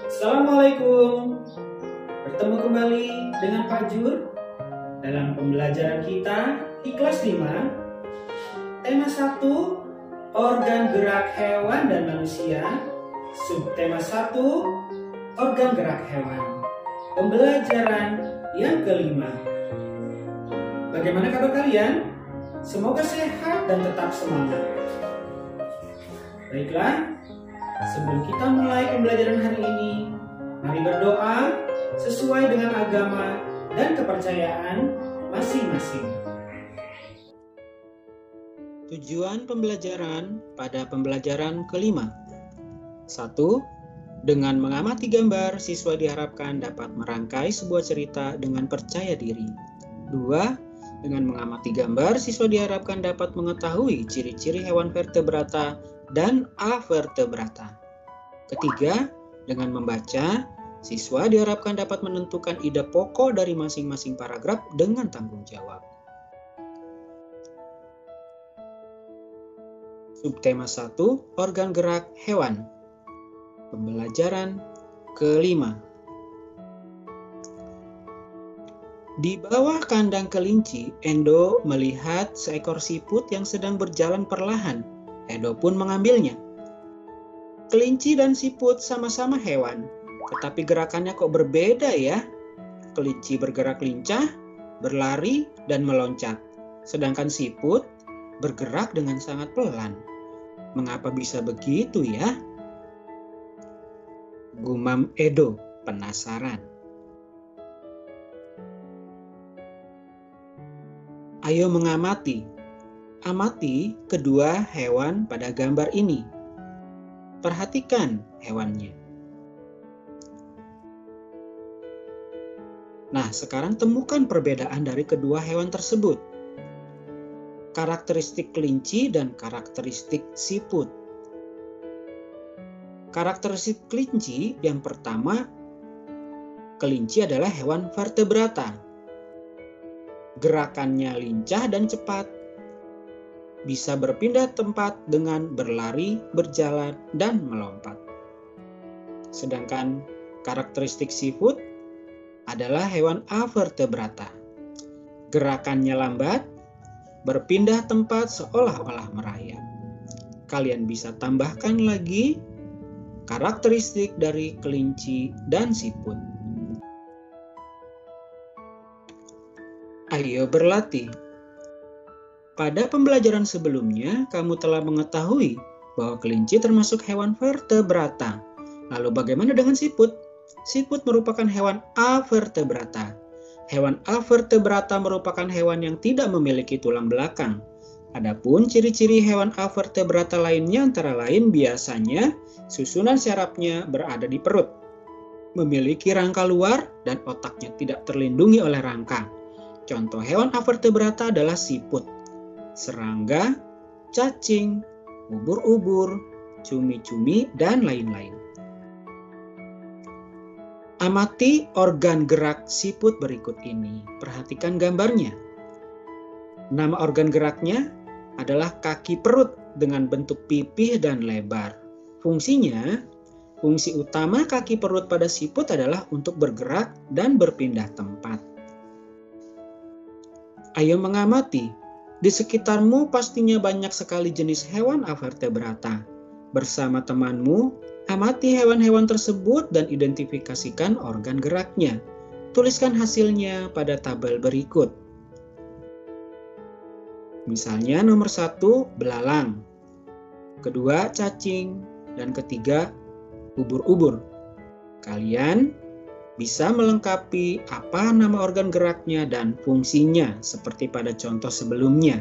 Assalamualaikum. Bertemu kembali dengan Pak Jur dalam pembelajaran kita di kelas 5. Tema 1, organ gerak hewan dan manusia. Subtema 1, organ gerak hewan. Pembelajaran yang kelima. Bagaimana kabar kalian? Semoga sehat dan tetap semangat. Baiklah, sebelum kita mulai pembelajaran hari ini, mari berdoa sesuai dengan agama dan kepercayaan masing-masing. Tujuan pembelajaran pada pembelajaran kelima. 1. Dengan mengamati gambar, siswa diharapkan dapat merangkai sebuah cerita dengan percaya diri. 2. Dengan mengamati gambar, siswa diharapkan dapat mengetahui ciri-ciri hewan vertebrata dan avertebrata. 3. Dengan membaca, siswa diharapkan dapat menentukan ide pokok dari masing-masing paragraf dengan tanggung jawab. Subtema 1, organ gerak hewan. Pembelajaran kelima. Di bawah kandang kelinci, Endo melihat seekor siput yang sedang berjalan perlahan. Endo pun mengambilnya. Kelinci dan siput sama-sama hewan, tetapi gerakannya kok berbeda ya? Kelinci bergerak lincah, berlari, dan meloncat. Sedangkan siput bergerak dengan sangat pelan. Mengapa bisa begitu ya? Gumam Edo, penasaran. Ayo mengamati. Amati kedua hewan pada gambar ini. Perhatikan hewannya. Nah, sekarang temukan perbedaan dari kedua hewan tersebut. Karakteristik kelinci dan karakteristik siput. Karakteristik kelinci yang pertama, kelinci adalah hewan vertebrata. Gerakannya lincah dan cepat. Bisa berpindah tempat dengan berlari, berjalan, dan melompat. Sedangkan karakteristik siput adalah hewan avertebrata. Gerakannya lambat, berpindah tempat seolah-olah merayap. Kalian bisa tambahkan lagi karakteristik dari kelinci dan siput. Ayo berlatih. Pada pembelajaran sebelumnya, kamu telah mengetahui bahwa kelinci termasuk hewan vertebrata. Lalu bagaimana dengan siput? Siput merupakan hewan avertebrata. Hewan avertebrata merupakan hewan yang tidak memiliki tulang belakang. Adapun ciri-ciri hewan avertebrata lainnya antara lain biasanya susunan syarafnya berada di perut, memiliki rangka luar, dan otaknya tidak terlindungi oleh rangka. Contoh hewan avertebrata adalah siput, serangga, cacing, ubur-ubur, cumi-cumi, dan lain-lain. Amati organ gerak siput berikut ini. Perhatikan gambarnya. Nama organ geraknya adalah kaki perut dengan bentuk pipih dan lebar. Fungsinya, fungsi utama kaki perut pada siput adalah untuk bergerak dan berpindah tempat. Ayo mengamati. Di sekitarmu pastinya banyak sekali jenis hewan avertebrata. Bersama temanmu, amati hewan-hewan tersebut dan identifikasikan organ geraknya. Tuliskan hasilnya pada tabel berikut. Misalnya nomor 1, belalang. Kedua, cacing. Dan ketiga, ubur-ubur. Kalian bisa melengkapi apa nama organ geraknya dan fungsinya seperti pada contoh sebelumnya.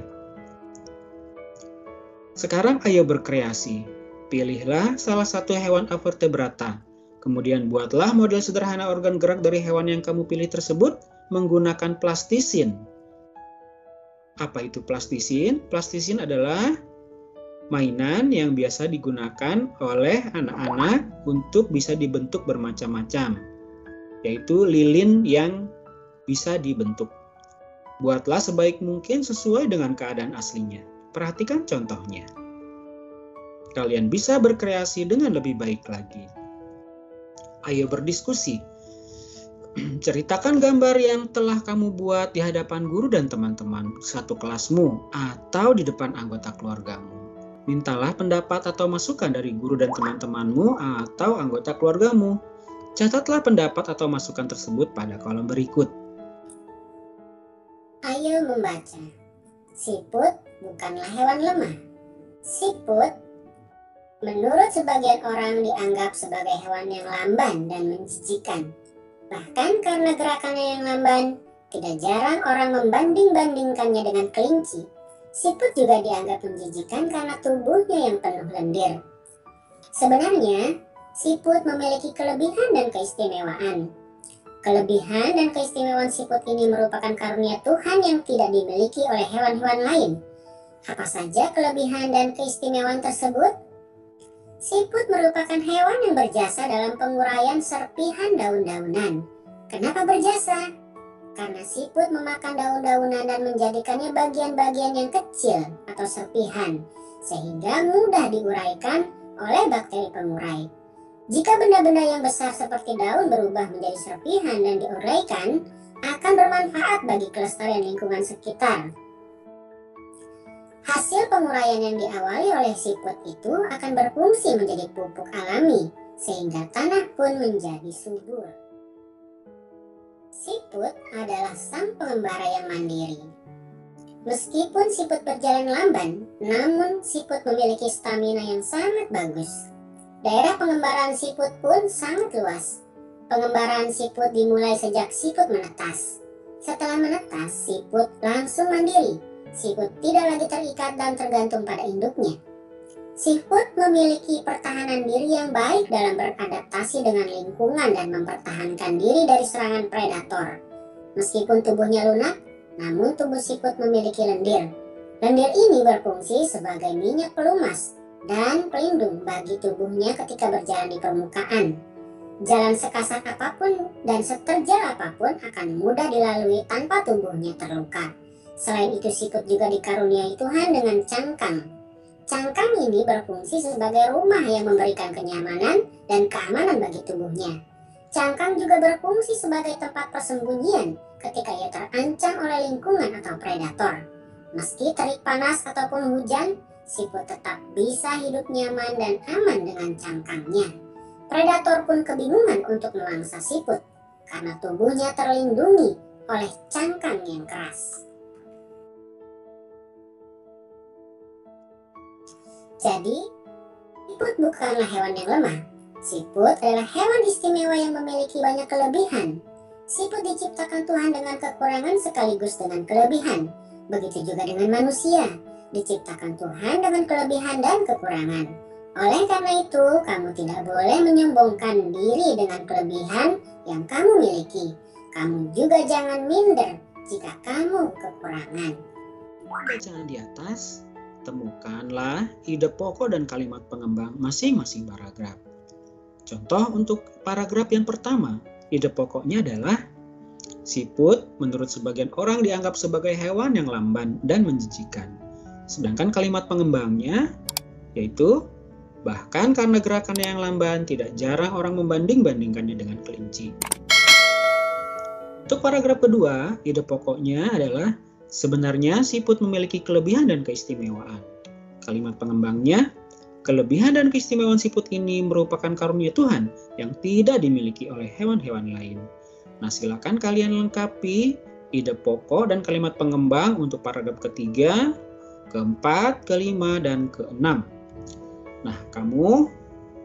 Sekarang ayo berkreasi. Pilihlah salah satu hewan avertebrata. Kemudian buatlah model sederhana organ gerak dari hewan yang kamu pilih tersebut menggunakan plastisin. Apa itu plastisin? Plastisin adalah mainan yang biasa digunakan oleh anak-anak untuk bisa dibentuk bermacam-macam, yaitu lilin yang bisa dibentuk. Buatlah sebaik mungkin sesuai dengan keadaan aslinya. Perhatikan contohnya. Kalian bisa berkreasi dengan lebih baik lagi. Ayo berdiskusi. Ceritakan gambar yang telah kamu buat di hadapan guru dan teman-teman satu kelasmu atau di depan anggota keluargamu. Mintalah pendapat atau masukan dari guru dan teman-temanmu atau anggota keluargamu. Catatlah pendapat atau masukan tersebut pada kolom berikut. Ayo membaca. Siput bukanlah hewan lemah. Siput menurut sebagian orang dianggap sebagai hewan yang lamban dan menjijikan. Bahkan karena gerakannya yang lamban, tidak jarang orang membanding-bandingkannya dengan kelinci. Siput juga dianggap menjijikan karena tubuhnya yang penuh lendir. Sebenarnya, siput memiliki kelebihan dan keistimewaan. Kelebihan dan keistimewaan siput ini merupakan karunia Tuhan yang tidak dimiliki oleh hewan-hewan lain. Apa saja kelebihan dan keistimewaan tersebut? Siput merupakan hewan yang berjasa dalam penguraian serpihan daun-daunan. Kenapa berjasa? Karena siput memakan daun-daunan dan menjadikannya bagian-bagian yang kecil atau serpihan, sehingga mudah diuraikan oleh bakteri pengurai. Jika benda-benda yang besar seperti daun berubah menjadi serpihan dan diuraikan, akan bermanfaat bagi kelestarian lingkungan sekitar. Hasil penguraian yang diawali oleh siput itu akan berfungsi menjadi pupuk alami, sehingga tanah pun menjadi subur. Siput adalah sang pengembara yang mandiri. Meskipun siput berjalan lamban, namun siput memiliki stamina yang sangat bagus. Daerah pengembaraan siput pun sangat luas. Pengembaraan siput dimulai sejak siput menetas. Setelah menetas, siput langsung mandiri. Siput tidak lagi terikat dan tergantung pada induknya. Siput memiliki pertahanan diri yang baik dalam beradaptasi dengan lingkungan dan mempertahankan diri dari serangan predator. Meskipun tubuhnya lunak, namun tubuh siput memiliki lendir. Lendir ini berfungsi sebagai minyak pelumas dan pelindung bagi tubuhnya ketika berjalan di permukaan. Jalan sekasar apapun dan seterjal apapun akan mudah dilalui tanpa tubuhnya terluka. Selain itu, siput juga dikaruniai Tuhan dengan cangkang. Cangkang ini berfungsi sebagai rumah yang memberikan kenyamanan dan keamanan bagi tubuhnya. Cangkang juga berfungsi sebagai tempat persembunyian ketika ia terancam oleh lingkungan atau predator. Meski terik panas ataupun hujan, siput tetap bisa hidup nyaman dan aman dengan cangkangnya. Predator pun kebingungan untuk memangsa siput karena tubuhnya terlindungi oleh cangkang yang keras. Jadi, siput bukanlah hewan yang lemah. Siput adalah hewan istimewa yang memiliki banyak kelebihan. Siput diciptakan Tuhan dengan kekurangan sekaligus dengan kelebihan. Begitu juga dengan manusia, diciptakan Tuhan dengan kelebihan dan kekurangan. Oleh karena itu, kamu tidak boleh menyombongkan diri dengan kelebihan yang kamu miliki. Kamu juga jangan minder jika kamu kekurangan. Bacaan di atas, temukanlah ide pokok dan kalimat pengembang masing-masing paragraf. Contoh untuk paragraf yang pertama, ide pokoknya adalah siput menurut sebagian orang dianggap sebagai hewan yang lamban dan menjijikan. Sedangkan kalimat pengembangnya yaitu bahkan karena gerakannya yang lamban, tidak jarang orang membanding-bandingkannya dengan kelinci. Untuk paragraf kedua, ide pokoknya adalah sebenarnya siput memiliki kelebihan dan keistimewaan. Kalimat pengembangnya, kelebihan dan keistimewaan siput ini merupakan karunia Tuhan yang tidak dimiliki oleh hewan-hewan lain. Nah, silakan kalian lengkapi ide pokok dan kalimat pengembang untuk paragraf ketiga, keempat, kelima, dan keenam. Nah, kamu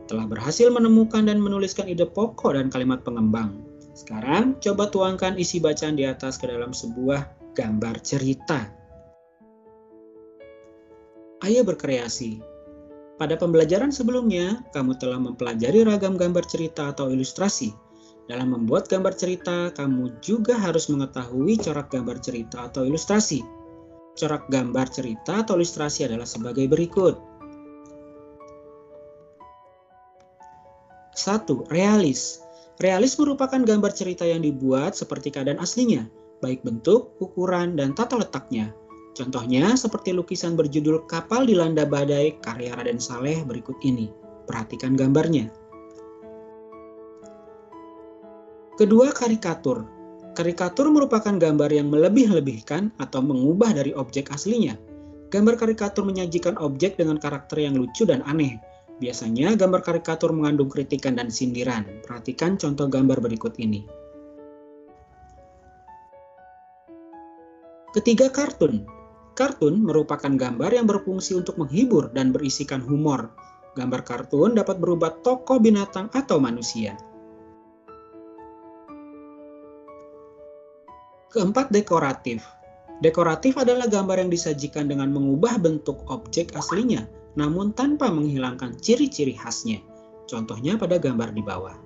telah berhasil menemukan dan menuliskan ide pokok dan kalimat pengembang. Sekarang, coba tuangkan isi bacaan di atas ke dalam sebuah gambar cerita. Ayo berkreasi. Pada pembelajaran sebelumnya, kamu telah mempelajari ragam gambar cerita atau ilustrasi. Dalam membuat gambar cerita, kamu juga harus mengetahui corak gambar cerita atau ilustrasi. Corak gambar cerita atau ilustrasi adalah sebagai berikut. 1. Realis. Realis merupakan gambar cerita yang dibuat seperti keadaan aslinya, baik bentuk, ukuran, dan tata letaknya. Contohnya seperti lukisan berjudul Kapal Dilanda Badai karya Raden Saleh berikut ini. Perhatikan gambarnya. Kedua, karikatur. Karikatur merupakan gambar yang melebih-lebihkan atau mengubah dari objek aslinya. Gambar karikatur menyajikan objek dengan karakter yang lucu dan aneh. Biasanya gambar karikatur mengandung kritikan dan sindiran. Perhatikan contoh gambar berikut ini. Ketiga, kartun. Kartun merupakan gambar yang berfungsi untuk menghibur dan berisikan humor. Gambar kartun dapat berubah tokoh binatang atau manusia. Keempat, dekoratif. Dekoratif adalah gambar yang disajikan dengan mengubah bentuk objek aslinya, namun tanpa menghilangkan ciri-ciri khasnya. Contohnya pada gambar di bawah.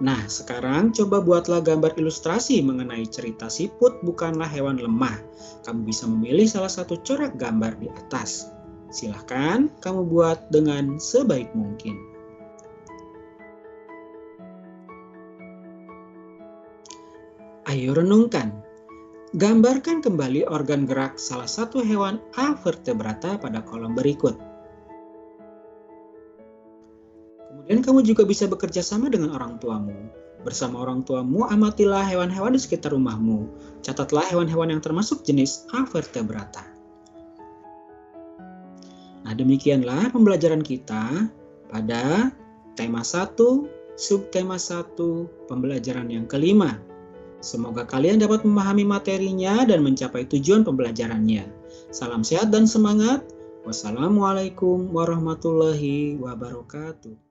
Nah, sekarang coba buatlah gambar ilustrasi mengenai cerita siput bukanlah hewan lemah. Kamu bisa memilih salah satu corak gambar di atas. Silahkan kamu buat dengan sebaik mungkin. Ayo renungkan. Gambarkan kembali organ gerak salah satu hewan avertebrata pada kolom berikut. Kemudian kamu juga bisa bekerja sama dengan orang tuamu. Bersama orang tuamu, amatilah hewan-hewan di sekitar rumahmu. Catatlah hewan-hewan yang termasuk jenis avertebrata. Nah, demikianlah pembelajaran kita pada tema 1, subtema 1, pembelajaran yang kelima. Semoga kalian dapat memahami materinya dan mencapai tujuan pembelajarannya. Salam sehat dan semangat. Wassalamualaikum warahmatullahi wabarakatuh.